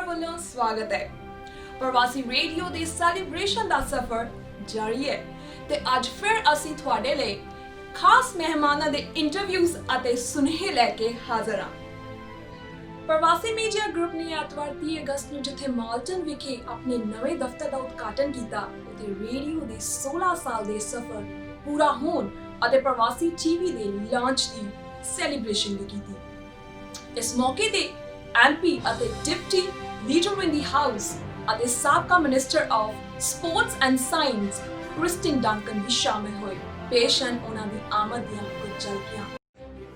ਵੱਲੋਂ ਸਵਾਗਤ ਹੈ। ਪ੍ਰਵਾਸੀ ਰੇਡੀਓ ਦੇ ਸੈਲੀਬ੍ਰੇਸ਼ਨ ਦਾ ਸਫ਼ਰ ਜਾਰੀ ਹੈ ਤੇ ਅੱਜ ਫਿਰ ਅਸੀਂ ਤੁਹਾਡੇ ਲਈ ਖਾਸ ਮਹਿਮਾਨਾਂ ਦੇ ਇੰਟਰਵਿਊਜ਼ ਅਤੇ ਸੁਨੇਹੇ ਲੈ ਕੇ ਹਾਜ਼ਰ ਹਾਂ। ਪ੍ਰਵਾਸੀ ਮੀਡੀਆ ਗਰੁੱਪ ਨੇ ਐਤਵਾਰ 30 ਅਗਸਤ ਨੂੰ ਜਿੱਥੇ ਮਾਲਟਨ ਵਿਖੇ ਆਪਣੇ ਨਵੇਂ ਦਫ਼ਤਰ ਦਾ ਉਦਘਾਟਨ ਕੀਤਾ, ਉੱਥੇ ਰੇਡੀਓ ਦੇ 16 ਸਾਲ ਦੇ ਸਫ਼ਰ ਪੂਰਾ ਹੋਣ ਅਤੇ ਪ੍ਰਵਾਸੀ ਟੀਵੀ ਦੇ ਲਾਂਚ ਦੀ ਸੈਲੀਬ੍ਰੇਸ਼ਨ ਵੀ ਕੀਤੀ। ਇਸ ਮੌਕੇ ਤੇ ਐਮਪੀ ਅਤੇ deputy leader in the house ਅਤੇ ਸਾਬਕਾ minister of sports and science Kirsty Duncan ਵੀ ਸ਼ਾਮਿਲ ਹੋਏ। ਪੇਸ਼ ਹਨ ਉਹਨਾਂ ਦੀ ਆਮਦ ਦੀਆਂ ਕੁਝ ਝਲਕੀਆਂ।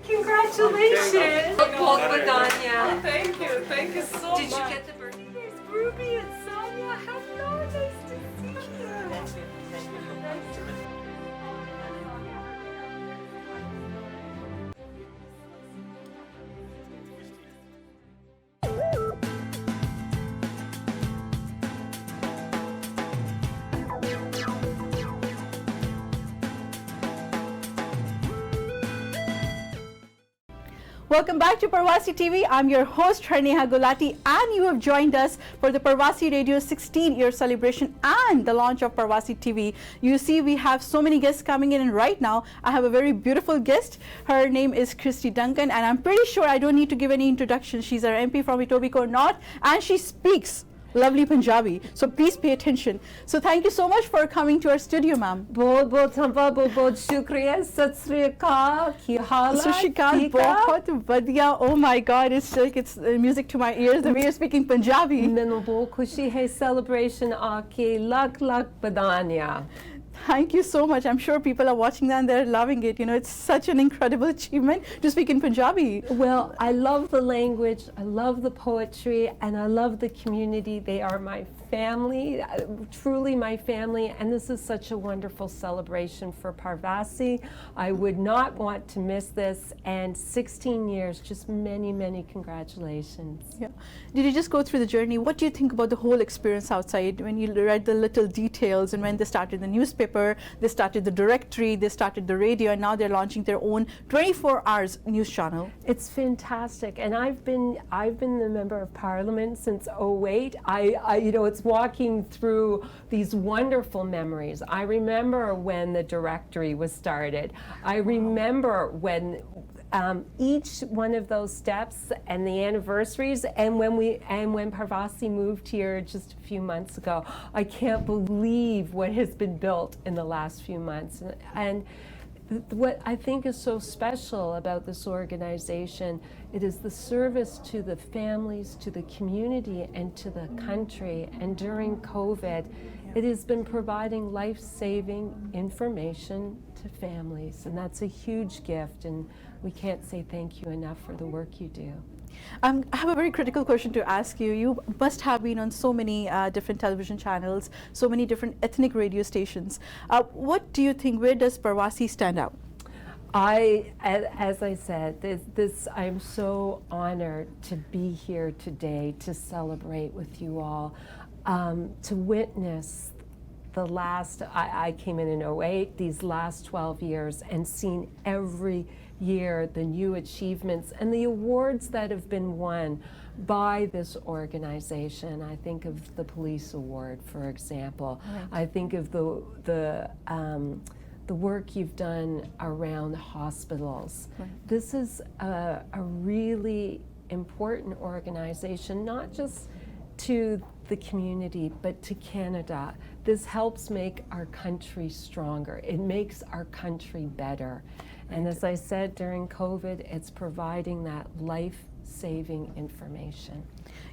Congratulations! Paul Badania. Thank you so much. Did you get the birthdays? Ruby and Sonia, hello, nice to see you. Welcome back to Parvasi TV. I'm your host Harneha Gulati, and you have joined us for the Parvasi Radio 16-year celebration and the launch of Parvasi TV. You see, we have so many guests coming in, and right now I have a very beautiful guest. Her name is Christy Duncan, and I'm pretty sure I don't need to give any introduction. She's our MP from Etobicoke North, and she speaks lovely Punjabi, so please pay attention. So thank you so much for coming to our studio, ma'am. बहुत बहुत शुक्रिया, सत श्री अकाल, की हालत? Sat Shri Akal, बहुत बढ़िया. Oh my God, it's like it's music to my ears the way you're speaking Punjabi. मैंने बहुत खुशी है celebration आके, लाख लाख बधाइयाँ. Thank you so much. I'm sure people are watching that and they're loving it. You know, it's such an incredible achievement to speak in Punjabi. Well, I love the language, I love the poetry, and I love the community. They are my family, truly my family, and this is such a wonderful celebration for Parvasi. I would not want to miss this, and 16 years, just many, many congratulations. Yeah. Did you just go through the journey? What do you think about the whole experience outside when you read the little details and when they started the newspaper, they started the directory, they started the radio, and now they're launching their own 24 hours news channel? It's fantastic, and I've been the member of parliament since '08. I you know, it's walking through these wonderful memories. I remember when the directory was started. I remember when each one of those steps and the anniversaries, and when Parvasi moved here just a few months ago. I can't believe what has been built in the last few months, and what I think is so special about this organization, it is the service to the families, to the community, and to the country. And during COVID, it has been providing life-saving information to families, and that's a huge gift, and we can't say thank you enough for the work you do. I have a very critical question to ask you. You must have been on so many different television channels, so many different ethnic radio stations. What do you think, where does Parvasi stand out? As I said, I'm so honored to be here today to celebrate with you all, to witness the last, I came in '08, these last 12 years, and seen every year the new achievements and the awards that have been won by this organization. I think of the police award, for example. Right. I think of the work you've done around hospitals. Right. This is a really important organization, not just to the community, but to Canada. This helps make our country stronger. It makes our country better. And as I said, during COVID, it's providing that life-saving information.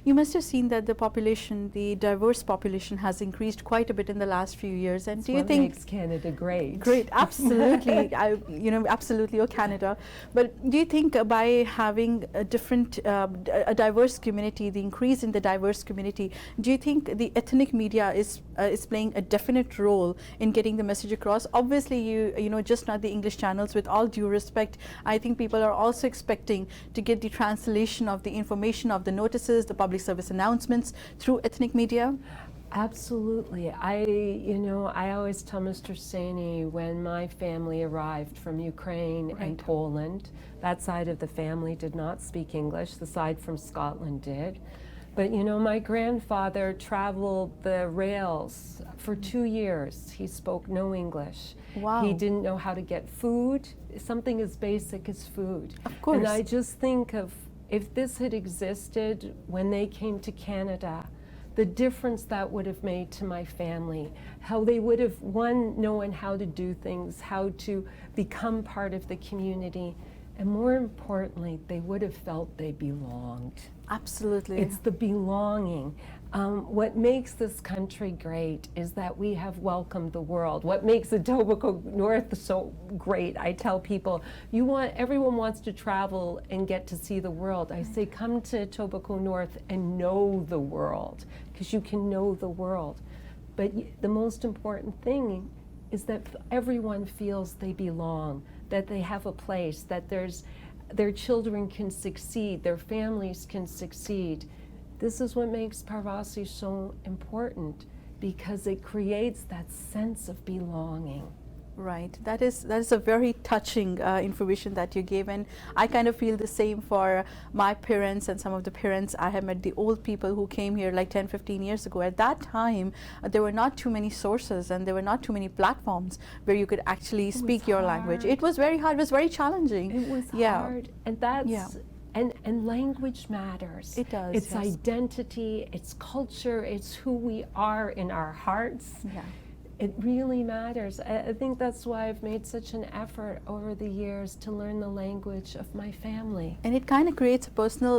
You must have seen that the population, the diverse population, has increased quite a bit in the last few years. And do you think makes Canada great? Great, absolutely. Absolutely, Canada. But do you think by having a diverse community, the increase in the diverse community, do you think the ethnic media is playing a definite role in getting the message across? Obviously, you know, just not the English channels. With all due respect, I think people are also expecting to get the translation of the information of the notices, the public service announcements through ethnic media. Absolutely. I always tell Mr. Saini, when my family arrived from Ukraine and Poland, that side of the family did not speak English, the side from Scotland did. But you know, my grandfather traveled the rails for 2 years. He spoke no English. Wow. He didn't know how to get food, something as basic as food. Of course. And I just think of if this had existed when they came to Canada, the difference that would have made to my family, how they would have, one, known how to do things, how to become part of the community, and more importantly, they would have felt they belonged. Absolutely. It's the belonging. What makes this country great is that we have welcomed the world. What makes Etobicoke North so great, I tell people, everyone wants to travel and get to see the world. I say, come to Etobicoke North and know the world, because you can know the world. But the most important thing is that everyone feels they belong, that they have a place, that their children can succeed, their families can succeed. This is what makes Parvasi so important, because it creates that sense of belonging. Right. That is a very touching information that you gave, and I kind of feel the same for my parents and some of the parents I have met, the old people who came here like 10, 15 years ago. At that time, there were not too many sources and there were not too many platforms where you could actually speak your language. hard. It was very hard. It was very challenging. It was Yeah. hard, and that's Yeah. and language matters. It does, It's yes. identity, it's culture, it's who we are in our hearts. Yeah. It really matters. I think that's why I've made such an effort over the years to learn the language of my family. And it kind of creates a personal,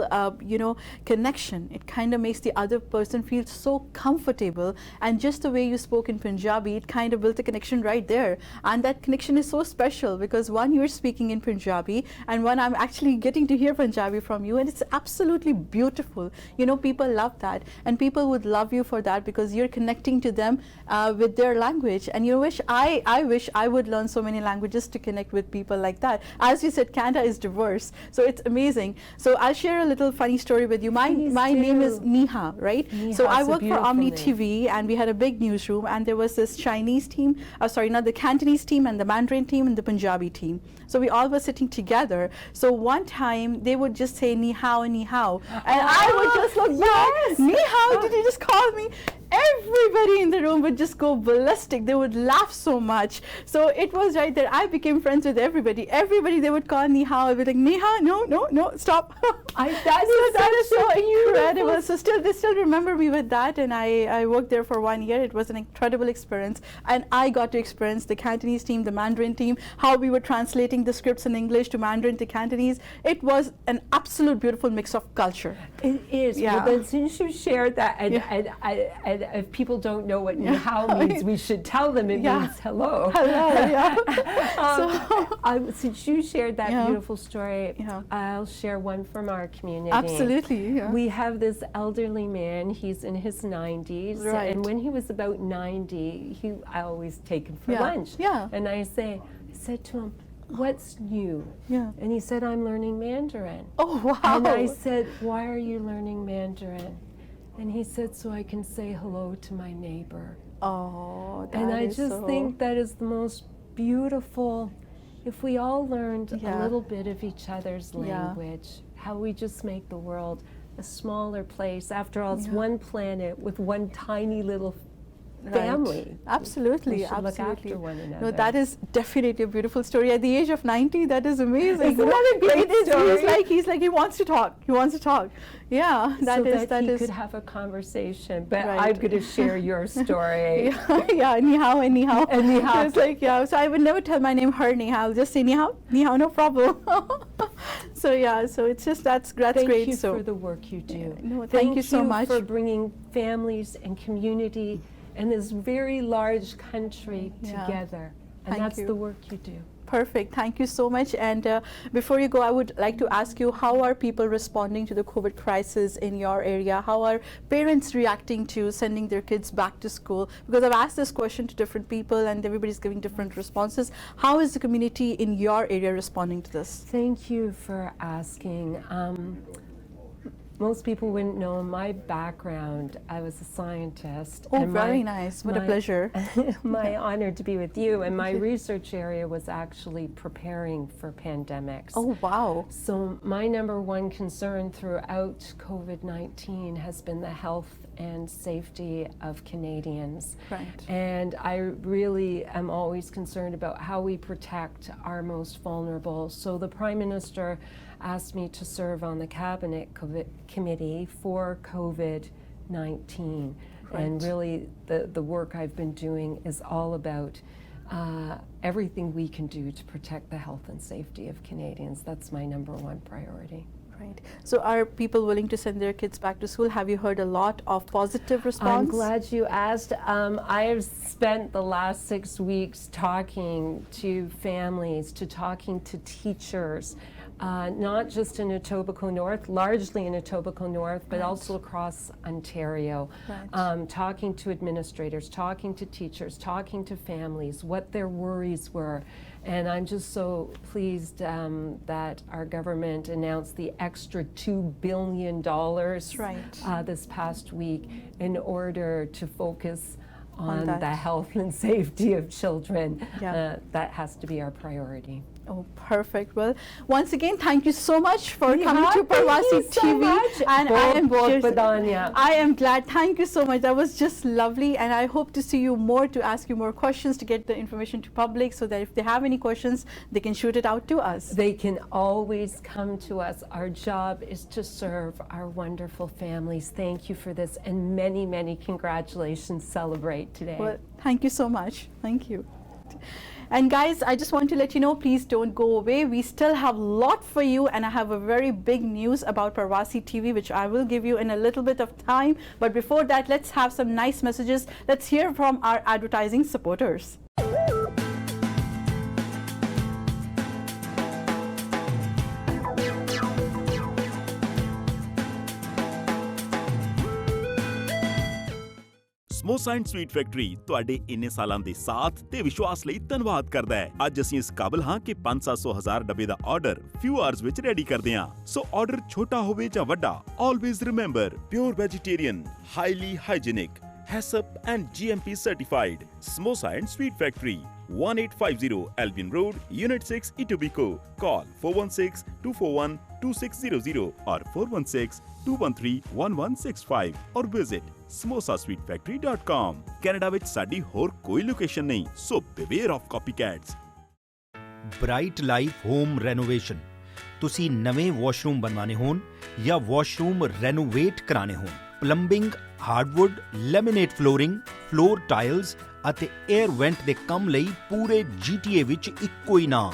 connection. It kind of makes the other person feel so comfortable. And just the way you spoke in Punjabi, it kind of built a connection right there. And that connection is so special because one, you're speaking in Punjabi, and one, I'm actually getting to hear Punjabi from you. And it's absolutely beautiful. You know, people love that. And people would love you for that because you're connecting to them with their language. And you wish I wish I would learn so many languages to connect with people like that. As you said, Canada is diverse, so it's amazing. So I'll share a little funny story with you. Please My name is do. Neha, right? Neha, So I it's a work for beautiful Omni name. TV, and we had a big newsroom, and there was this Chinese team, not the Cantonese team, and the Mandarin team, and the Punjabi team. So we all were sitting together. So one time they would just say ni hao, and I would just look back, ni hao, did you just call me? Everybody in the room would just go ballistic. They would laugh so much. So it was right there. I became friends with everybody. Everybody they would call ni hao. I'd be like, ni hao, no, stop. That is so incredible. So they still remember me with that, and I worked there for 1 year. It was an incredible experience, and I got to experience the Cantonese team, the Mandarin team, how we were translating the scripts in English to Mandarin to Cantonese. It was an absolute beautiful mix of culture. It is. Yeah. Well, then since you shared that, and, Yeah. and if people don't know what ni hao means, we should tell them it Yeah. means hello. Hello, yeah. Since you shared that Yeah. beautiful story, Yeah. I'll share one from our community. Absolutely. Yeah. We have this elderly man, he's in his 90s, Right. and when he was about 90, I always take him for Yeah. lunch. Yeah. And I said to him, what's new? Yeah. And he said, I'm learning Mandarin. Oh, wow. And I said, why are you learning Mandarin? And he said, so I can say hello to my neighbor. Oh, that And I is just so- think that is the most beautiful, if we all learned Yeah. a little bit of each other's Yeah. language, how we just make the world a smaller place. After all, it's Yeah. one planet with one tiny little Right. family. Absolutely, We should look absolutely. after one No, another. that is definitely a beautiful story. At the age of 90, that is amazing. Isn't that a great It is. story? He's like he wants to talk. He wants to talk. Yeah, so that that he is. could have a conversation. But Right. I'm going to share your story. Yeah, ni hao and ni hao. And ni hao. It's like, yeah, so I would never tell my name her ni hao. I'll just say ni hao, no problem. So yeah, so it's just that's Thank great. you so for the work you do. No, thank you so much. for bringing families and community and this very large country Yeah. together. And Thank that's you. the work you do. Perfect. Thank you so much. And before you go, I would like to ask you, how are people responding to the COVID crisis in your area? How are parents reacting to sending their kids back to school? Because I've asked this question to different people and everybody's giving different responses. How is the community in your area responding to this? Thank you for asking. most people wouldn't know my background. I was a scientist. Oh, and very nice. What a pleasure. My honor to be with you. And my research area was actually preparing for pandemics. Oh, wow. So my number one concern throughout COVID-19 has been the health and safety of Canadians. Right. And I really am always concerned about how we protect our most vulnerable. So the Prime Minister asked me to serve on the Cabinet Committee for COVID-19. And really the work I've been doing is all about everything we can do to protect the health and safety of Canadians. That's my number one priority. Right. So are people willing to send their kids back to school? Have you heard a lot of positive response? I'm glad you asked. I have spent the last 6 weeks talking to families, talking to teachers, not just in Etobicoke North, largely in Etobicoke North, but also across Ontario. Right. Talking to administrators, talking to teachers, talking to families, what their worries were. And I'm just so pleased that our government announced the extra $2 billion this past week in order to focus on the health and safety of children. Yeah. That has to be our priority. Oh, perfect. Well, once again, thank you so much for coming to Thank Parvasi you so TV. much. And I am glad. Thank you so much. That was just lovely. And I hope to see you more, to ask you more questions, to get the information to public, so that if they have any questions, they can shoot it out to us. They can always come to us. Our job is to serve our wonderful families. Thank you for this, and many, many congratulations. Celebrate today. Well, thank you so much. Thank you. And guys, I just want to let you know, please don't go away. We still have a lot for you, and I have a very big news about Parvasi TV, which I will give you in a little bit of time. But before that, let's have some nice messages. Let's hear from our advertising supporters. Samosa and sweet factory ਤੁਹਾਡੇ ਇੰਨੇ ਸਾਲਾਂ ਦੇ ਸਾਥ ਤੇ ਵਿਸ਼ਵਾਸ ਲਈ ਧੰਨਵਾਦ ਕਰਦਾ ਹੈ। ਅੱਜ ਅਸੀਂ ਇਸ ਕਾਬਲ ਹਾਂ ਕਿ 500 ਹਜ਼ਾਰ ਡੱਬੇ ਦਾ ਆਰਡਰ ਫਿਊ ਆਵਰਸ ਵਿੱਚ ਰੈਡੀ ਕਰਦੇ ਹਾਂ। ਸੋ ਆਰਡਰ ਛੋਟਾ ਹੋਵੇ ਜਾਂ ਵੱਡਾ, always remember pure vegetarian, highly hygienic, HACCP and GMP certified. Samosa and Sweet Factory, 1850 Albion Road, Unit 6, Etobicoke. Call 416-241-2600 or 416-213-1165 or visit samosasweetfactory.com. Canada ਵਿੱਚ ਸਾਡੀ ਹੋਰ ਕੋਈ ਲੋਕੇਸ਼ਨ ਨਹੀਂ, so beware of copycats. Bright Life Home Renovation. ਤੁਸੀਂ ਨਵੇਂ washroom ਬਣਵਾਣੇ ਹੋਣ ਜਾਂ washroom renovate ਕਰਾਣੇ ਹੋਣ, plumbing, hardwood, laminate flooring, floor tiles ਅਤੇ 에ਅਰ ਵੈਂਟ ਦੇ ਕੰਮ ਲਈ ਪੂਰੇ GTA ਵਿੱਚ ਇੱਕੋ ਹੀ ਨਾਂ,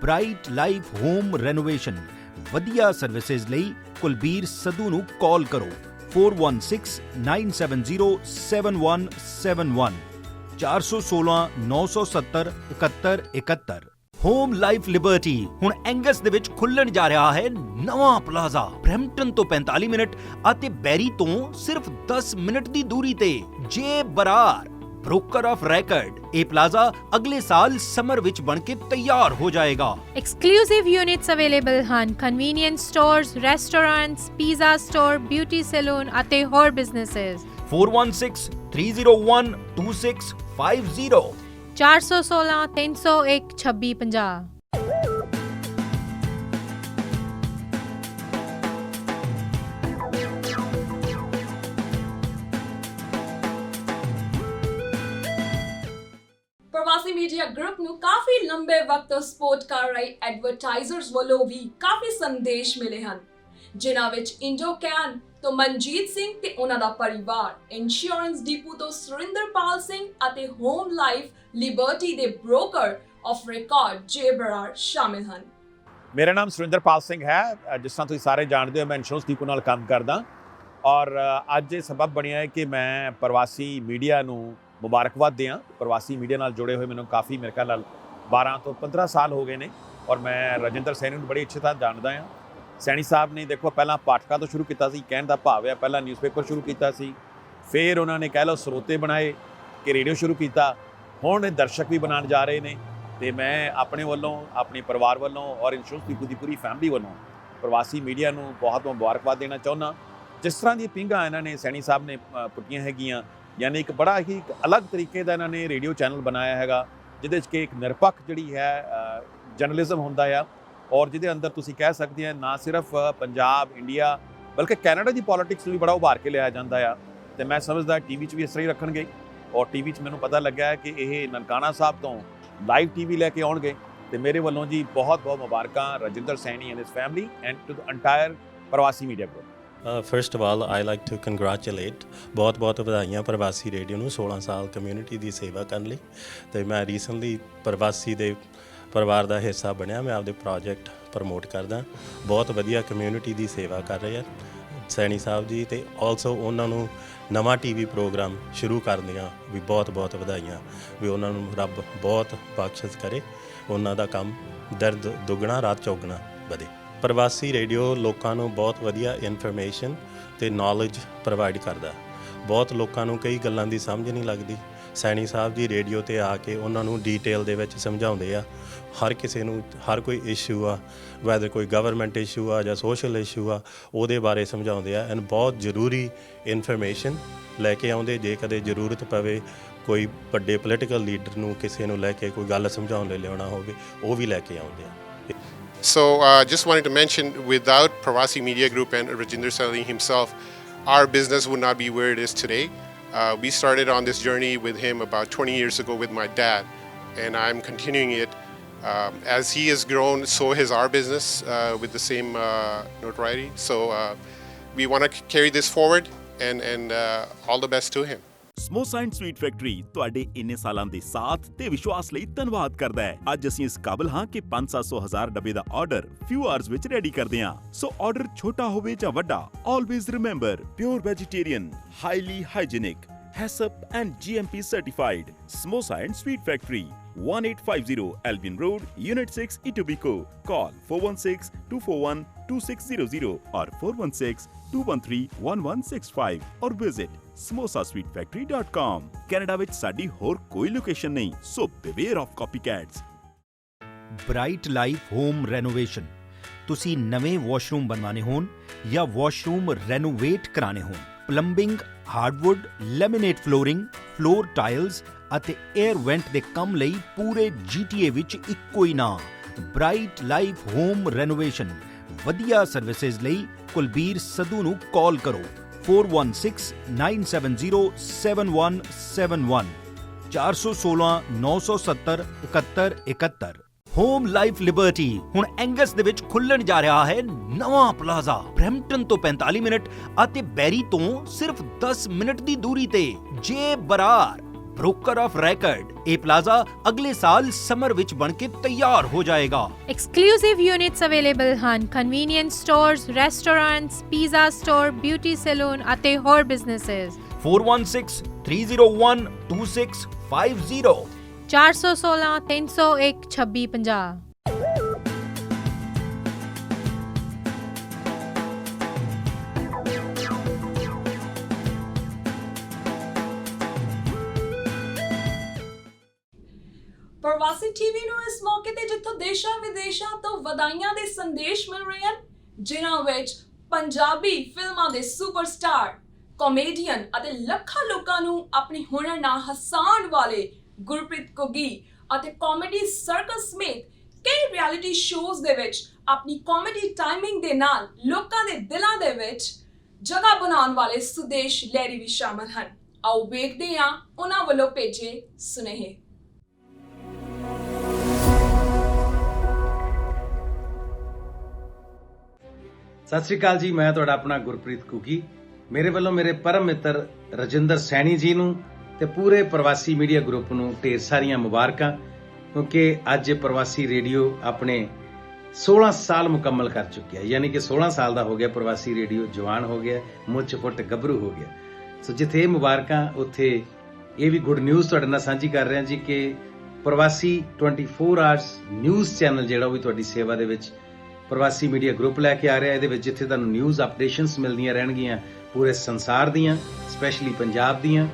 ਬ੍ਰਾਈਟ ਲਾਈਫ ਹੋਮ ਰੈਨੋਵੇਸ਼ਨ। ਵਧੀਆ ਸਰਵਿਸਿਜ਼ ਲਈ ਕੁਲਬੀਰ ਸਧੂ ਨੂੰ ਕਾਲ ਕਰੋ 4169707171 416 970 7171। ਹੋਮ ਲਾਈਫ ਲਿਬਰਟੀ ਹੁਣ ਐਂਗਸ ਦੇ ਵਿੱਚ ਖੁੱਲਣ ਜਾ ਰਿਹਾ ਹੈ ਨਵਾਂ ਪਲਾਜ਼ਾ, ਬਰੈਂਪਟਨ ਤੋਂ 45 ਮਿੰਟ ਅਤੇ ਬੈਰੀ ਤੋਂ ਸਿਰਫ 10 ਮਿੰਟ ਦੀ ਦੂਰੀ ਤੇ। ਜੇ ਬਰਾਰ ਬ੍ਰੋਕਰ ਆਫ ਰੈਕਰਡ, ਇਹ ਪਲਾਜ਼ਾ ਅਗਲੇ ਸਾਲ ਸਮਰ ਵਿੱਚ ਬਣ ਕੇ ਤਿਆਰ ਹੋ ਜਾਏਗਾ। Exclusive units available ਹਨ, convenience stores, restaurants, pizza store, beauty salon ਅਤੇ ਹੋਰ businesses। 4163012650 416 301 2650। ਪ੍ਰਵਾਸੀ ਮੀਡੀਆ ਗਰੁੱਪ ਨੂੰ ਕਾਫੀ ਲੰਬੇ ਵਕਤ ਤੋਂ ਸਪੋਰਟ ਕਰ ਰਹੇ ਐਡਵਰਟਾਈਜ਼ਰਸ ਵੱਲੋਂ ਵੀ ਕਾਫੀ ਸੰਦੇਸ਼ ਮਿਲੇ ਹਨ, ਜਿਨ੍ਹਾਂ ਵਿੱਚ ਇੰਡੋਕੈਨ ਤੋਂ ਮਨਜੀਤ ਸਿੰਘ ਤੇ ਉਹਨਾਂ ਦਾ ਪਰਿਵਾਰ, ਇੰਸ਼ੋਰੈਂਸ ਡਿਪੂ ਤੋਂ ਸੁਰਿੰਦਰਪਾਲ ਸਿੰਘ ਅਤੇ ਹੋਮ ਲਾਈਫ ਲਿਬਰਟੀ ਦੇ ਬ੍ਰੋਕਰ ਆਫ ਰਿਕਾਰਡ ਜੇ ਬਰਾੜ ਸ਼ਾਮਿਲ ਹਨ। ਮੇਰਾ ਨਾਮ ਸੁਰਿੰਦਰਪਾਲ ਸਿੰਘ ਹੈ। ਜਿਸ ਤਰ੍ਹਾਂ ਤੁਸੀਂ ਸਾਰੇ ਜਾਣਦੇ ਹੋ, ਮੈਂ ਇੰਸ਼ੋਰੈਂਸ ਡਿਪੂ ਨਾਲ ਕੰਮ ਕਰਦਾ ਔਰ ਅੱਜ ਇਹ ਸਬਬ ਬਣਿਆ ਹੈ ਕਿ ਮੈਂ ਪ੍ਰਵਾਸੀ ਮੀਡੀਆ ਨੂੰ ਮੁਬਾਰਕਬਾਦ ਦਿਆਂ। ਪ੍ਰਵਾਸੀ ਮੀਡੀਆ ਨਾਲ ਜੁੜੇ ਹੋਏ ਮੈਨੂੰ ਕਾਫੀ, ਮੇਰੇ ਖਿਆਲ ਨਾਲ 12 ਤੋਂ 15 ਸਾਲ ਹੋ ਗਏ ਨੇ ਔਰ ਮੈਂ ਰਜਿੰਦਰ ਸੈਣੀ ਨੂੰ ਬੜੀ ਅੱਛੀ ਤਰ੍ਹਾਂ ਜਾਣਦਾ ਹਾਂ। ਸੈਣੀ ਸਾਹਿਬ ਨੇ ਦੇਖੋ ਪਹਿਲਾਂ ਪਾਠਕਾਂ ਤੋਂ ਸ਼ੁਰੂ ਕੀਤਾ ਸੀ, ਕਹਿਣ ਦਾ ਭਾਵ ਹੈ ਪਹਿਲਾਂ ਨਿਊਜ਼ਪੇਪਰ ਸ਼ੁਰੂ ਕੀਤਾ ਸੀ, ਫਿਰ ਉਹਨਾਂ ਨੇ ਕਹਿ ਲਓ ਸਰੋਤੇ ਬਣਾਏ ਕਿ ਰੇਡੀਓ ਸ਼ੁਰੂ ਕੀਤਾ, ਹੁਣ ਇਹ ਦਰਸ਼ਕ ਵੀ ਬਣਾਉਣ ਜਾ ਰਹੇ ਨੇ। ਅਤੇ ਮੈਂ ਆਪਣੇ ਵੱਲੋਂ, ਆਪਣੇ ਪਰਿਵਾਰ ਵੱਲੋਂ ਔਰ ਇੰਸ਼ੋਰੈਂਸ ਡਿਪੂ ਦੀ ਪੂਰੀ ਫੈਮਿਲੀ ਵੱਲੋਂ ਪ੍ਰਵਾਸੀ ਮੀਡੀਆ ਨੂੰ ਬਹੁਤ ਮੁਬਾਰਕਬਾਦ ਦੇਣਾ ਚਾਹੁੰਦਾ। ਜਿਸ ਤਰ੍ਹਾਂ ਦੀਆਂ ਪਿੰਗਾਂ ਇਹਨਾਂ ਨੇ ਸੈਣੀ ਸਾਹਿਬ ਨੇ ਪੁੱਟੀਆਂ ਹੈਗੀਆਂ, ਯਾਨੀ ਇੱਕ ਬੜਾ ਹੀ ਇੱਕ ਅਲੱਗ ਤਰੀਕੇ ਦਾ ਇਹਨਾਂ ਨੇ ਰੇਡੀਓ ਚੈਨਲ ਬਣਾਇਆ ਹੈਗਾ, ਜਿਹਦੇ 'ਚ ਕਿ ਇੱਕ ਨਿਰਪੱਖ ਜਿਹੜੀ ਹੈ ਜਰਨਲਿਜ਼ਮ ਹੁੰਦਾ ਆ, ਔਰ ਜਿਹਦੇ ਅੰਦਰ ਤੁਸੀਂ ਕਹਿ ਸਕਦੇ ਆ ਨਾ ਸਿਰਫ ਪੰਜਾਬ ਇੰਡੀਆ ਬਲਕਿ ਕੈਨੇਡਾ ਦੀ ਪੋਲਿਟਿਕਸ ਨੂੰ ਵੀ ਬੜਾ ਉਭਾਰ ਕੇ ਲਿਆਇਆ ਜਾਂਦਾ ਆ। ਤੇ ਮੈਂ ਸਮਝਦਾ ਟੀਵੀ 'ਚ ਵੀ ਇਸ ਤਰ੍ਹਾਂ ਹੀ ਰੱਖਣਗੇ, ਔਰ ਟੀਵੀ 'ਚ ਮੈਨੂੰ ਪਤਾ ਲੱਗਾ ਹੈ ਕਿ ਇਹ ਨਨਕਾਣਾ ਸਾਹਿਬ ਤੋਂ ਲਾਈਵ ਟੀਵੀ ਲੈ ਕੇ ਆਉਣਗੇ। ਤੇ ਮੇਰੇ ਵੱਲੋਂ ਜੀ ਬਹੁਤ ਬਹੁਤ ਮੁਬਾਰਕਾਂ Rajinder Saini and his family and to the entire Parvasi media group. First of all I like to congratulate, ਬਹੁਤ ਬਹੁਤ ਵਧਾਈਆਂ ਪ੍ਰਵਾਸੀ ਰੇਡੀਓ ਨੂੰ 16 ਸਾਲ ਕਮਿਊਨਿਟੀ ਦੀ ਸੇਵਾ ਕਰਨ ਲਈ। ਤੇ ਮੈਂ ਰੀਸੈਂਟਲੀ ਪ੍ਰਵਾਸੀ ਦੇ ਪਰਿਵਾਰ ਦਾ ਹਿੱਸਾ ਬਣਿਆ, ਮੈਂ ਆਪਦੇ ਪ੍ਰੋਜੈਕਟ ਪ੍ਰਮੋਟ ਕਰਦਾ। ਬਹੁਤ ਵਧੀਆ ਕਮਿਊਨਿਟੀ ਦੀ ਸੇਵਾ ਕਰ ਰਹੇ ਆ ਸੈਣੀ ਸਾਹਿਬ ਜੀ, ਤੇ ਆਲਸੋ ਉਹਨਾਂ ਨੂੰ ਨਵਾਂ ਟੀਵੀ ਪ੍ਰੋਗਰਾਮ ਸ਼ੁਰੂ ਕਰਦਿਆਂ ਵੀ ਬਹੁਤ ਬਹੁਤ ਵਧਾਈਆਂ, ਵੀ ਉਹਨਾਂ ਨੂੰ ਰੱਬ ਬਹੁਤ ਬਖਸ਼ਿਸ਼ ਕਰੇ, ਉਹਨਾਂ ਦਾ ਕੰਮ ਦਰਦ ਦੁੱਗਣਾ ਰਾਤ ਚੌਗਣਾ ਵਧੇ। ਪ੍ਰਵਾਸੀ ਰੇਡੀਓ ਲੋਕਾਂ ਨੂੰ ਬਹੁਤ ਵਧੀਆ ਇਨਫੋਰਮੇਸ਼ਨ ਤੇ ਨੌਲੇਜ ਪ੍ਰੋਵਾਈਡ ਕਰਦਾ। ਬਹੁਤ ਲੋਕਾਂ ਨੂੰ ਕਈ ਗੱਲਾਂ ਦੀ ਸਮਝ ਨਹੀਂ ਲੱਗਦੀ, ਸੈਣੀ ਸਾਹਿਬ ਜੀ ਰੇਡੀਓ ਤੇ ਆ ਕੇ ਉਹਨਾਂ ਨੂੰ ਡੀਟੇਲ ਦੇ ਵਿੱਚ ਸਮਝਾਉਂਦੇ ਆ। ਹਰ ਕਿਸੇ ਨੂੰ ਹਰ ਕੋਈ ਇਸ਼ੂ ਆ, ਵੈਦਰ ਕੋਈ ਗਵਰਨਮੈਂਟ ਇਸ਼ੂ ਆ ਜਾਂ ਸੋਸ਼ਲ ਇਸ਼ੂ ਆ, ਉਹਦੇ ਬਾਰੇ ਸਮਝਾਉਂਦੇ ਆ। ਐਂਡ ਬਹੁਤ ਜ਼ਰੂਰੀ ਇਨਫੋਰਮੇਸ਼ਨ ਲੈ ਕੇ ਆਉਂਦੇ। ਜੇ ਕਦੇ ਜ਼ਰੂਰਤ ਪਵੇ ਕੋਈ ਵੱਡੇ ਪੋਲੀਟੀਕਲ ਲੀਡਰ ਨੂੰ ਕਿਸੇ ਨੂੰ ਲੈ ਕੇ ਕੋਈ ਗੱਲ ਸਮਝਾਉਣ ਲਈ ਲਿਆਉਣਾ ਹੋਵੇ, ਉਹ ਵੀ ਲੈ ਕੇ ਆਉਂਦੇ ਆ। So just wanted to mention, without Pravasi Media Group and Rajinder Saini himself, our business would not be where it is today. We started on this journey with him about 20 years ago with my dad, and I'm continuing it. As he has grown, so has our business with the same notoriety. So we want to carry this forward, and all the best to him. Samosa and sweet factory ਤੁਹਾਡੇ ਇੰਨੇ ਸਾਲਾਂ ਦੇ ਸਾਥ ਤੇ ਵਿਸ਼ਵਾਸ ਲਈ ਧੰਨਵਾਦ ਕਰਦਾ ਹੈ। ਅੱਜ ਅਸੀਂ ਇਸ ਕਾਬਲ ਹਾਂ ਕਿ 500-1000 ਡੱਬੇ ਦਾ ਆਰਡਰ ਫਿਊ ਆਵਰਸ ਵਿੱਚ ਰੈਡੀ ਕਰਦੇ ਹਾਂ। ਸੋ ਆਰਡਰ ਛੋਟਾ ਹੋਵੇ ਜਾਂ ਵੱਡਾ, always remember pure vegetarian, highly hygienic, HACCP and GMP certified. Samosa and Sweet Factory, 1850 Albion Road, Unit 6, Etobicoke. Call 416-241-2600 or 416-213-1165 or visit samosasweetfactory.com. Canada ਵਿੱਚ ਸਾਡੀ ਹੋਰ ਕੋਈ ਲੋਕੇਸ਼ਨ ਨਹੀਂ, so beware of copycats. Bright Life Home Renovation. ਤੁਸੀਂ ਨਵੇਂ washroom ਬਣਵਾਉਣੇ ਹੋਣ ਜਾਂ washroom renovate ਕਰਾਉਣੇ ਹੋਣ, plumbing, hardwood, laminate flooring, floor tiles ਅਤੇ 에ਅਰ ਵੈਂਟ ਦੇ ਕੰਮ ਲਈ ਪੂਰੇ GTA ਵਿੱਚ ਇੱਕੋ ਹੀ ਨਾਂ, ਬ੍ਰਾਈਟ ਲਾਈਫ ਹੋਮ ਰੈਨੋਵੇਸ਼ਨ। ਵਧੀਆ ਸਰਵਿਸਿਜ਼ ਲਈ ਕੁਲਬੀਰ ਸੱਧੂ ਨੂੰ ਕਾਲ ਕਰੋ 4169707171 416-970-7171। ਹੋਮ ਲਾਈਫ ਲਿਬਰਟੀ ਹੁਣ ਐਂਗਸ ਦੇ ਵਿੱਚ ਖੁੱਲਣ ਜਾ ਰਿਹਾ ਹੈ ਨਵਾਂ ਪਲਾਜ਼ਾ, ਬਰੈਂਪਟਨ ਤੋਂ 45 ਮਿੰਟ ਅਤੇ ਬੈਰੀ ਤੋਂ ਸਿਰਫ 10 ਮਿੰਟ ਦੀ ਦੂਰੀ ਤੇ। ਜੇ ਬਰਾਰ ਬ੍ਰੋਕਰ ਆਫ ਰੈਕਰਡ, ਇਹ ਪਲਾਜ਼ਾ ਅਗਲੇ ਸਾਲ ਸਮਰ ਵਿੱਚ ਬਣ ਕੇ ਤਿਆਰ ਹੋ ਜਾਏਗਾ। Exclusive units available ਹਨ convenience stores, restaurants, pizza store, beauty salon ਅਤੇ ਹੋਰ businesses। 4163012650 416-301-2650। ਪ੍ਰਵਾਸੀ ਟੀਵੀ ਨੂੰ ਇਸ ਮੌਕੇ ਤੇ ਜਿੱਥੋਂ ਦੇਸ਼ਾਂ ਵਿਦੇਸ਼ਾਂ ਤੋਂ ਵਧਾਈਆਂ ਦੇ ਸੰਦੇਸ਼ ਮਿਲ ਰਹੇ ਹਨ, ਜਿਨ੍ਹਾਂ ਵਿੱਚ ਪੰਜਾਬੀ ਫਿਲਮਾਂ ਦੇ ਸੁਪਰਸਟਾਰ, ਕਾਮੇਡੀਅਨ ਅਤੇ ਲੱਖਾਂ ਲੋਕਾਂ ਨੂੰ ਆਪਣੀ ਹੁਨਰ ਨਾਲ ਹਸਾਉਣ ਵਾਲੇ ਗੁਰਪ੍ਰੀਤ ਘੁੱਗੀ ਅਤੇ ਕਾਮੇਡੀ ਸਰਕਸ ਸਮੇਤ ਕਈ ਰਿਐਲਿਟੀ ਸ਼ੋਜ਼ ਦੇ ਵਿੱਚ ਆਪਣੀ ਕਾਮੇਡੀ ਟਾਈਮਿੰਗ ਦੇ ਨਾਲ ਲੋਕਾਂ ਦੇ ਦਿਲਾਂ ਦੇ ਵਿੱਚ ਜਗ੍ਹਾ ਬਣਾਉਣ ਵਾਲੇ ਸੁਦੇਸ਼ ਲਹਿਰੀ ਵੀ ਸ਼ਾਮਲ ਹਨ। ਆਓ ਵੇਖਦੇ ਹਾਂ ਉਹਨਾਂ ਵੱਲੋਂ ਭੇਜੇ ਸੁਨੇਹੇ। ਸਤਿ ਸ਼੍ਰੀ ਅਕਾਲ ਜੀ, ਮੈਂ ਤੁਹਾਡਾ ਆਪਣਾ ਗੁਰਪ੍ਰੀਤ ਘੁੱਗੀ। ਮੇਰੇ ਵੱਲੋਂ ਮੇਰੇ ਪਰਮ ਮਿੱਤਰ ਰਜਿੰਦਰ ਸੈਣੀ ਜੀ ਨੂੰ ਤੇ ਪੂਰੇ ਪ੍ਰਵਾਸੀ ਮੀਡੀਆ ਗਰੁੱਪ ਨੂੰ ਢੇਰ ਸਾਰੀਆਂ ਮੁਬਾਰਕਾਂ, ਕਿਉਂਕਿ ਅੱਜ ਪ੍ਰਵਾਸੀ ਰੇਡੀਓ ਆਪਣੇ 16 ਸਾਲ ਮੁਕੰਮਲ ਕਰ ਚੁੱਕਿਆ, ਯਾਨੀ ਕਿ 16 ਸਾਲ ਦਾ ਹੋ ਗਿਆ ਪ੍ਰਵਾਸੀ ਰੇਡੀਓ, ਜਵਾਨ ਹੋ ਗਿਆ, ਮੁੱਛ ਫੁੱਟ ਗੱਭਰੂ ਹੋ ਗਿਆ। ਸੋ ਜਿੱਥੇ ਇਹ ਮੁਬਾਰਕਾਂ, ਉੱਥੇ ਇਹ ਵੀ ਗੁੱਡ ਨਿਊਜ਼ ਤੁਹਾਡੇ ਨਾਲ ਸਾਂਝੀ ਕਰ ਰਿਹਾ ਜੀ ਕਿ ਪ੍ਰਵਾਸੀ 24 ਆਵਰਸ ਨਿਊਜ਼ ਚੈਨਲ ਜਿਹੜਾ ਉਹ ਵੀ ਤੁਹਾਡੀ ਸੇਵਾ ਦੇ ਵਿੱਚ ਪ੍ਰਵਾਸੀ ਮੀਡੀਆ ਗਰੁੱਪ ਲੈ ਕੇ ਆ ਰਿਹਾ। ਇਹਦੇ ਵਿੱਚ ਜਿੱਥੇ ਤੁਹਾਨੂੰ ਨਿਊਜ਼ ਅਪਡੇਸ਼ਨਸ ਮਿਲਦੀਆਂ ਰਹਿਣਗੀਆਂ ਪੂਰੇ ਸੰਸਾਰ ਦੀਆਂ, ਸਪੈਸ਼ਲੀ ਪੰਜਾਬ ਦੀਆਂ,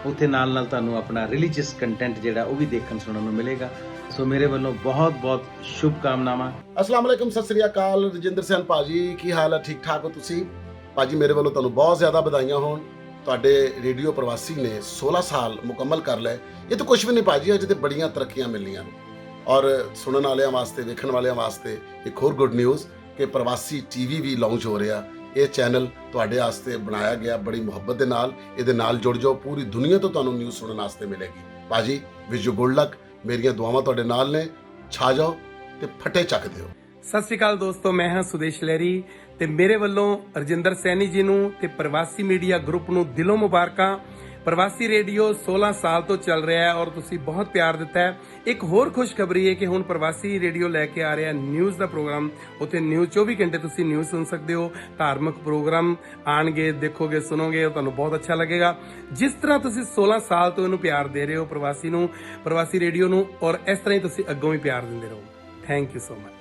ਉੱਥੇ ਨਾਲ ਨਾਲ ਤੁਹਾਨੂੰ ਆਪਣਾ ਰਿਲੀਜੀਅਸ ਕੰਟੈਂਟ ਜਿਹੜਾ ਉਹ ਵੀ ਦੇਖਣ ਸੁਣਨ ਨੂੰ ਮਿਲੇਗਾ। ਸੋ ਮੇਰੇ ਵੱਲੋਂ ਬਹੁਤ ਬਹੁਤ ਸ਼ੁਭਕਾਮਨਾਵਾਂ। ਅਸਲਾਮ ਵਾਲੇਕੁਮ, ਸਤਿ ਸ੍ਰੀ ਅਕਾਲ। ਰਜਿੰਦਰ ਸੈਨ ਭਾਜੀ, ਕੀ ਹਾਲ ਹੈ? ਠੀਕ ਠਾਕ ਹੋ ਤੁਸੀਂ? ਭਾਜੀ ਮੇਰੇ ਵੱਲੋਂ ਤੁਹਾਨੂੰ ਬਹੁਤ ਜ਼ਿਆਦਾ ਵਧਾਈਆਂ ਹੋਣ। ਤੁਹਾਡੇ ਰੇਡੀਓ ਪ੍ਰਵਾਸੀ ਨੇ 16 ਸਾਲ ਮੁਕੰਮਲ ਕਰ ਲਏ। ਇਹ ਤਾਂ ਕੁਝ ਵੀ ਨਹੀਂ ਭਾਜੀ, ਅਜੇ ਤੇ ਬੜੀਆਂ ਤਰੱਕੀਆਂ ਮਿਲੀਆਂ ਨੇ। ਔਰ ਸੁਣਨ ਵਾਲਿਆਂ ਵਾਸਤੇ, ਵੇਖਣ ਵਾਲਿਆਂ ਵਾਸਤੇ ਇੱਕ ਹੋਰ ਗੁੱਡ ਨਿਊਜ਼ ਕਿ ਪ੍ਰਵਾਸੀ ਟੀਵੀ ਵੀ ਲਾਂਚ ਹੋ ਰਿਹਾ। ਇਹ ਚੈਨਲ ਤੁਹਾਡੇ ਵਾਸਤੇ ਬਣਾਇਆ ਗਿਆ ਬੜੀ ਮੁਹੱਬਤ ਦੇ ਨਾਲ। ਇਹਦੇ ਨਾਲ ਜੁੜ ਜਾਓ, ਪੂਰੀ ਦੁਨੀਆ ਤੋਂ ਤੁਹਾਨੂੰ ਨਿਊਜ਼ ਸੁਣਨ ਵਾਸਤੇ ਮਿਲੇਗੀ। ਭਾਜੀ ਵਿਸ਼ ਯੂ ਗੁੱਡ ਲੱਕ, ਮੇਰੀਆਂ ਦੁਆਵਾਂ ਤੁਹਾਡੇ ਨਾਲ ਨੇ। ਛਾ ਜਾਓ ਤੇ ਫਟੇ ਚੱਕ ਦਿਓ। ਸਤਿ ਸ਼੍ਰੀ ਅਕਾਲ ਦੋਸਤੋ, ਮੈਂ ਹਾਂ ਸੁਦੇਸ਼ ਲਹਿਰੀ ਤੇ ਮੇਰੇ ਵੱਲੋਂ ਰਜਿੰਦਰ ਸੈਣੀ ਜੀ ਨੂੰ ਤੇ ਪ੍ਰਵਾਸੀ ਮੀਡੀਆ ਗਰੁੱਪ ਨੂੰ ਦਿਲੋਂ ਮੁਬਾਰਕਾਂ। ਪ੍ਰਵਾਸੀ ਰੇਡੀਓ 16 ਸਾਲ ਤੋਂ ਚੱਲ ਰਿਹਾ ਹੈ ਔਰ ਤੁਸੀਂ ਬਹੁਤ ਪਿਆਰ ਦਿੱਤਾ ਹੈ। ਇੱਕ ਹੋਰ ਖੁਸ਼ਖਬਰੀ ਹੈ ਕਿ ਹੁਣ ਪ੍ਰਵਾਸੀ ਰੇਡੀਓ ਲੈ ਕੇ ਆ ਰਿਹਾ ਨਿਊਜ਼ ਦਾ ਪ੍ਰੋਗਰਾਮ। ਉੱਥੇ ਨਿਊਜ਼ 24 ਘੰਟੇ ਤੁਸੀਂ ਨਿਊਜ਼ ਸੁਣ ਸਕਦੇ ਹੋ। ਧਾਰਮਿਕ ਪ੍ਰੋਗਰਾਮ ਆਣਗੇ, ਦੇਖੋਗੇ, ਸੁਣੋਗੇ, ਤੁਹਾਨੂੰ ਬਹੁਤ ਅੱਛਾ ਲੱਗੇਗਾ। ਜਿਸ ਤਰ੍ਹਾਂ ਤੁਸੀਂ 16 ਸਾਲ ਤੋਂ ਇਹਨੂੰ ਪਿਆਰ ਦੇ ਰਹੇ ਹੋ ਪ੍ਰਵਾਸੀ ਨੂੰ, ਪ੍ਰਵਾਸੀ ਰੇਡੀਓ ਨੂੰ, ਔਰ ਇਸ ਤਰ੍ਹਾਂ ਹੀ ਤੁਸੀਂ ਅੱਗੋਂ ਵੀ ਪਿਆਰ ਦਿੰਦੇ ਰਹੋ। Thank you so much.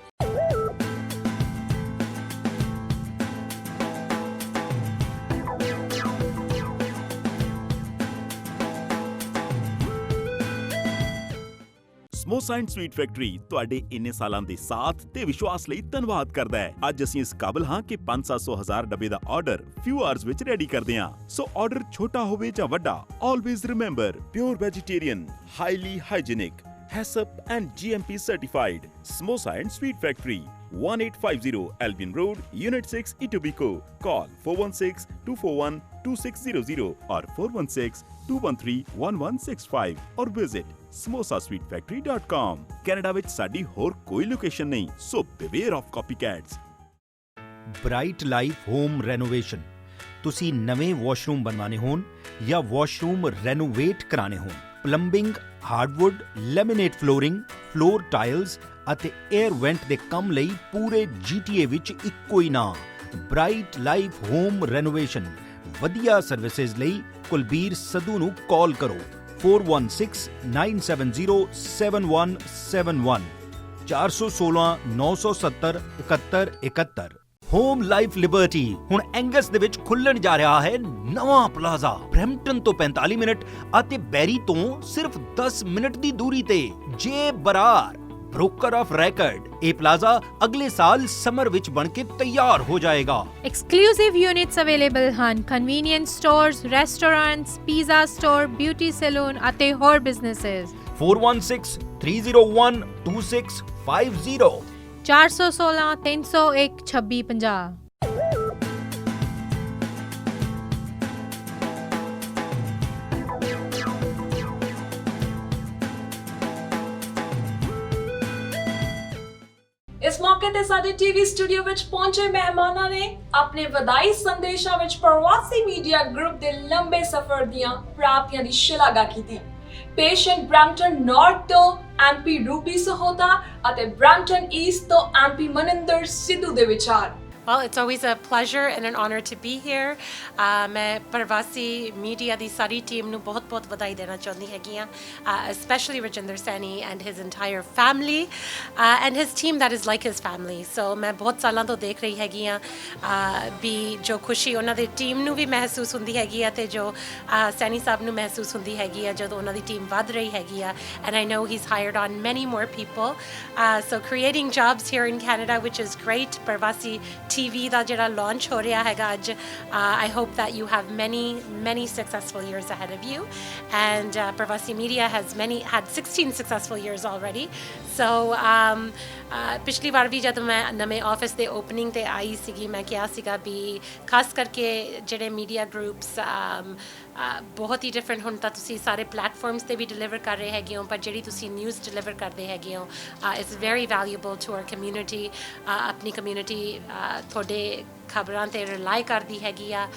Samosa and sweet factory ਤੁਹਾਡੇ ਇੰਨੇ ਸਾਲਾਂ ਦੇ ਸਾਥ ਤੇ ਵਿਸ਼ਵਾਸ ਲਈ ਧੰਨਵਾਦ ਕਰਦਾ ਹੈ। ਅੱਜ ਅਸੀਂ ਇਸ ਕਾਬਲ ਹਾਂ ਕਿ 500-1000 ਡੱਬੇ ਦਾ ਆਰਡਰ ਫਿਊ ਆਵਰਸ ਵਿੱਚ ਰੈਡੀ ਕਰਦੇ ਹਾਂ। ਸੋ ਆਰਡਰ ਛੋਟਾ ਹੋਵੇ ਜਾਂ ਵੱਡਾ, always remember pure vegetarian, highly hygienic, HACCP and GMP certified. Samosa and Sweet Factory, 1850 Albion Road, Unit 6, Etobicoke. Call 416-241-2600 or 416-213-1165 or visit samosasweetfactory.com. Canada ਵਿੱਚ ਸਾਡੀ ਹੋਰ ਕੋਈ ਲੋਕੇਸ਼ਨ ਨਹੀਂ, so beware of copycats. Bright Life Home Renovation. ਤੁਸੀਂ ਨਵੇਂ washroom ਬਣਵਾਉਣੇ ਹੋਣ ਜਾਂ washroom renovate ਕਰਾਣੇ ਹੋਣ, plumbing, hardwood, laminate flooring, floor tiles ਅਤੇ 에ਅਰ ਵੈਂਟ ਦੇ ਕੰਮ ਲਈ ਪੂਰੇ GTA ਵਿੱਚ ਇੱਕੋ ਹੀ ਨਾਂ, ਬ੍ਰਾਈਟ ਲਾਈਫ ਹੋਮ ਰੈਨੋਵੇਸ਼ਨ। ਵਧੀਆ ਸਰਵਿਸਿਜ਼ ਲਈ ਕੁਲਬੀਰ ਸੱਧੂ ਨੂੰ ਕਾਲ ਕਰੋ 4169707171 416-970-7171। ਹੋਮ ਲਾਈਫ ਲਿਬਰਟੀ ਹੁਣ ਐਂਗਸ ਦੇ ਵਿੱਚ ਖੁੱਲਣ ਜਾ ਰਿਹਾ ਹੈ ਨਵਾਂ ਪਲਾਜ਼ਾ। ਬਰੈਂਪਟਨ ਤੋਂ 45 ਮਿੰਟ ਅਤੇ ਬੈਰੀ ਤੋਂ ਸਿਰਫ 10 ਮਿੰਟ ਦੀ ਦੂਰੀ ਤੇ। ਜੇ ਬਰਾਰ ਬ੍ਰੋਕਰ ਆਫ ਰੈਕਰਡ, ਇਹ ਪਲਾਜ਼ਾ ਅਗਲੇ ਸਾਲ ਸਮਰ ਵਿੱਚ ਬਣ ਕੇ ਤਿਆਰ ਹੋ ਜਾਏਗਾ। Exclusive units available ਹਨ convenience stores, restaurants, pizza store, beauty salon ਅਤੇ ਹੋਰ businesses। 4163012650 416-301-2650। ਇਸ ਮੌਕੇ ਤੇ ਸਾਡੇ ਟੀਵੀ ਸਟੂਡੀਓ ਵਿੱਚ ਪਹੁੰਚੇ ਮਹਿਮਾਨਾਂ ਨੇ ਆਪਣੇ ਵਧਾਈ ਸੰਦੇਸ਼ਾਂ ਵਿੱਚ ਪ੍ਰਵਾਸੀ ਮੀਡੀਆ ਗਰੁੱਪ ਦੇ ਲੰਬੇ ਸਫ਼ਰ ਦੀਆਂ ਪ੍ਰਾਪਤੀਆਂ ਦੀ ਸ਼ਲਾਘਾ ਕੀਤੀ। ਪੇਸ਼ੈਂਟ ਬ੍ਰੈਂਪਟਨ ਨਾਰਥ ਤੋਂ MP ਰੂਬੀ ਸਹੋਤਾ ਅਤੇ ਬ੍ਰੈਂਪਟਨ ਈਸਟ ਤੋਂ MP ਮਨਿੰਦਰ ਸਿੱਧੂ ਦੇ ਵਿਚਾਰ। Well, it's always a pleasure and an honor to be here. मैं प्रवासी मीडिया ਦੀ ਸਾਰੀ ਟੀਮ ਨੂੰ ਬਹੁਤ-ਬਹੁਤ ਵਧਾਈ ਦੇਣਾ ਚਾਹੁੰਦੀ ਹੈਗੀ ਆ, especially Rajinder Sani and his entire family and his team that is like his family. So ਮੈਂ ਬਹੁਤ ਸਾਲਾਂ ਤੋਂ ਦੇਖ ਰਹੀ ਹੈਗੀ ਆ ਵੀ ਜੋ ਖੁਸ਼ੀ ਉਹਨਾਂ ਦੀ ਟੀਮ ਨੂੰ ਵੀ ਮਹਿਸੂਸ ਹੁੰਦੀ ਹੈਗੀ ਆ ਤੇ ਜੋ ਸੈਣੀ ਸਾਹਿਬ ਨੂੰ ਮਹਿਸੂਸ ਹੁੰਦੀ ਹੈਗੀ ਆ ਜਦੋਂ ਉਹਨਾਂ ਦੀ ਟੀਮ ਵੱਧ ਰਹੀ ਹੈਗੀ ਆ। And I know he's hired on many more people. So creating jobs here in Canada, which is great. ਪ੍ਰਵਾਸੀ TV ਦਾ ਜਿਹੜਾ launch ਹੋ ਰਿਹਾ ਹੈਗਾ ਅੱਜ, I hope that you have many successful years ahead of you, and Pravasi Media has had 16 successful years already. So ਪਿਛਲੀ ਵਾਰ ਵੀ ਜਦੋਂ ਮੈਂ ਨਵੇਂ ਆਫਿਸ ਦੇ ਓਪਨਿੰਗ ਤੇ ਆਈ ਸੀਗੀ, ਮੈਂ ਕਿਹਾ ਸੀਗਾ ਵੀ ਖਾਸ ਕਰਕੇ ਜਿਹੜੇ ਮੀਡੀਆ ਗਰੁੱਪਸ ਬਹੁਤ ਹੀ ਡਿਫਰੈਂਟ, ਹੁਣ ਤਾਂ ਤੁਸੀਂ ਸਾਰੇ ਪਲੇਟਫਾਰਮਸ ਤੇ ਵੀ ਡਿਲੀਵਰ ਕਰ ਰਹੇ ਹੈਗੇ ਹੋ, ਪਰ ਜਿਹੜੀ ਤੁਸੀਂ ਨਿਊਜ਼ ਡਿਲੀਵਰ ਕਰਦੇ ਹੈਗੇ ਹੋ it's very valuable to our community. ਆਪਣੀ ਕਮਿਊਨਿਟੀ ਤੁਹਾਡੇ ਖਬਰਾਂ ਤੇ ਰਿਲਾਈ ਕਰਦੀ ਹੈਗੀ ਆ,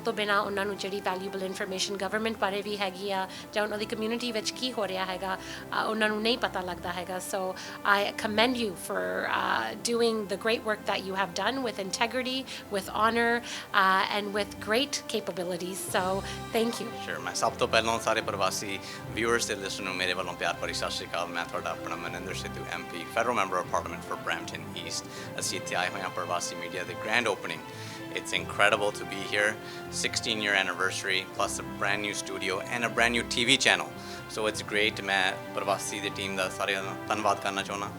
ਤੋਂ ਬਿਨਾਂ ਉਹਨਾਂ ਨੂੰ ਜਿਹੜੀ ਵੈਲਿਊਬਲ ਇਨਫੋਰਮੇਸ਼ਨ ਗਵਰਨਮੈਂਟ ਬਾਰੇ ਵੀ ਹੈਗੀ ਆ ਜਾਂ ਉਹਨਾਂ ਦੀ ਕਮਿਊਨਿਟੀ ਵਿੱਚ ਕੀ ਹੋ ਰਿਹਾ ਹੈਗਾ ਉਹਨਾਂ ਨੂੰ ਨਹੀਂ ਪਤਾ ਲੱਗਦਾ ਹੈਗਾ। ਸੋ ਆਈ commend you for doing the great work that you have done with integrity, with honor, and with great capabilities. So thank you. Sure. मैं सब तो पहलों सारे प्रवासी viewers ਤੇ listeners ਨੂੰ ਮੇਰੇ ਵੱਲੋਂ ਪਿਆਰ ਭਰੀ ਸਤਿ ਸ਼੍ਰੀ ਅਕਾਲ। ਮੈਂ ਤੁਹਾਡਾ ਆਪਣਾ Maninder Sidhu MP, Federal Member of Parliament for Brampton East। ਅਸੀਂ ਇੱਥੇ ਆਏ ਹੋਏ ਹਾਂ ਪ੍ਰਵਾਸੀ ਮੀਡੀਆ ਦੇ grand opening. It's incredible to be here. 16-year anniversary plus a brand new studio and a brand new TV channel. So it's great. मैं प्रवासी दी team ਦਾ ਸਾਰੇ ਧੰਨਵਾਦ ਕਰਨਾ ਚਾਹੁੰਦਾ.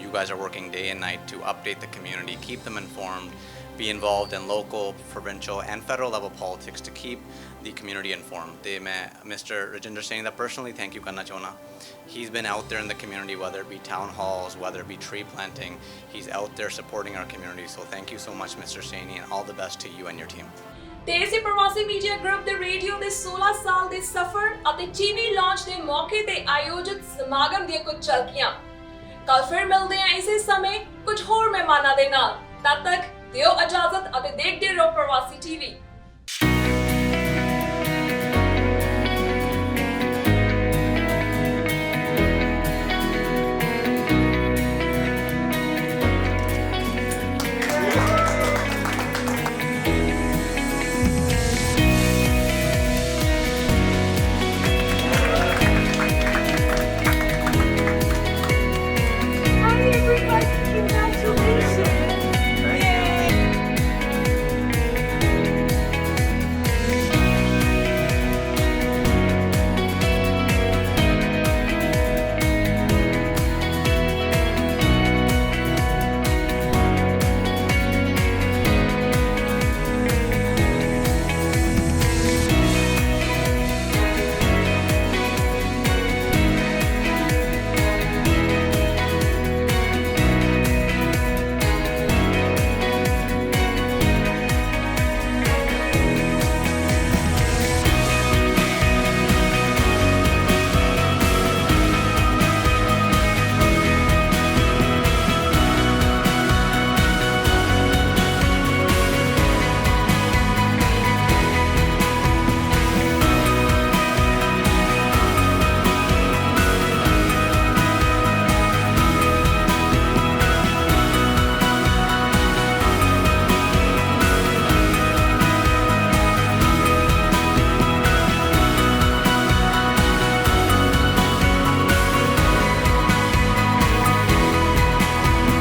You guys are working day and night to update the community, keep them informed, be involved in local, provincial and federal level politics to keep the community informed. ਤੇ ਮੈਂ Mr. Rajinder Saini the personally thank you ਕਰਨਾ ਚਾਹੁੰਦਾ. He's been out there in the community, whether it be town halls, whether it be tree planting. He's out there supporting our community. So thank you so much, Mr. Saini, and all the best to you and your team. ਤੇ ਇਸੇ ਪ੍ਰਵਾਸੀ media group ਦੇ radio ਦੇ 16 ਸਾਲ ਦੇ ਸਫ਼ਰ ਅਤੇ TV launch ਦੇ ਮੌਕੇ ਤੇ ਆਯੋਜਿਤ ਸਮਾਗਮ ਦੀਆਂ ਕੁਝ ਝਲਕੀਆਂ। ਕੱਲ ਫਿਰ ਮਿਲਦੇ ਹਾਂ ਇਸੇ ਸਮੇਂ ਕੁਝ ਹੋਰ ਮਹਿਮਾਨਾਂ ਦੇ ਨਾਲ। ਤਦ ਤੱਕ ਦਿਓ ਇਜਾਜ਼ਤ ਅਤੇ ਦੇਖਦੇ ਰਹੋ ਪ੍ਰਵਾਸੀ ਟੀਵੀ।